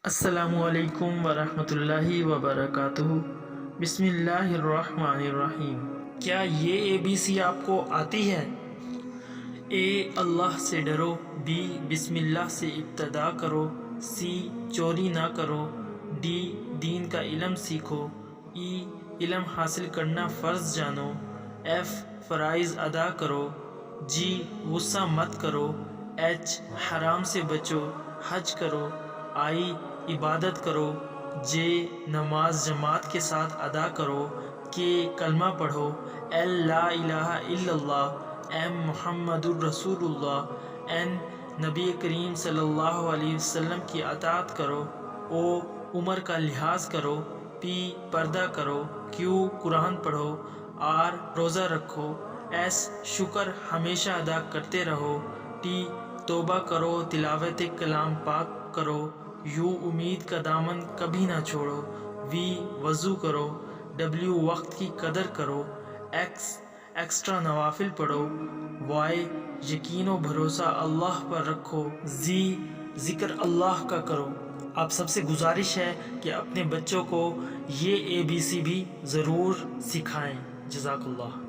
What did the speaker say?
السلام علیکم ورحمۃ اللہ وبرکاتہ۔ بسم اللہ الرحمن الرحیم۔ کیا یہ ABC آپ کو آتی ہے؟ A اللہ سے ڈرو، B بسم اللہ سے ابتدا کرو، C چوری نہ کرو، D دین کا علم سیکھو، E علم حاصل کرنا فرض جانو، F فرائض ادا کرو، G غصہ مت کرو، H حرام سے بچو، حج کرو، I عبادت کرو، J نماز جماعت کے ساتھ ادا کرو، K کلمہ پڑھو، L لا الہ الا اللہ، M محمد الرسول اللہ، N نبی کریم صلی اللہ علیہ وسلم کی اطاعت کرو، O عمر کا لحاظ کرو، P پردہ کرو، Q قرآن پڑھو، R روزہ رکھو، S شکر ہمیشہ ادا کرتے رہو، T توبہ کرو، تلاوت کلام پاک کرو، U امید کا دامن کبھی نہ چھوڑو، V وضو کرو، W وقت کی قدر کرو، X ایکسٹرا نوافل پڑھو، Y یقین و بھروسہ اللہ پر رکھو، Z ذکر اللہ کا کرو۔ آپ سب سے گزارش ہے کہ اپنے بچوں کو یہ ABC بھی ضرور سکھائیں۔ جزاک اللہ۔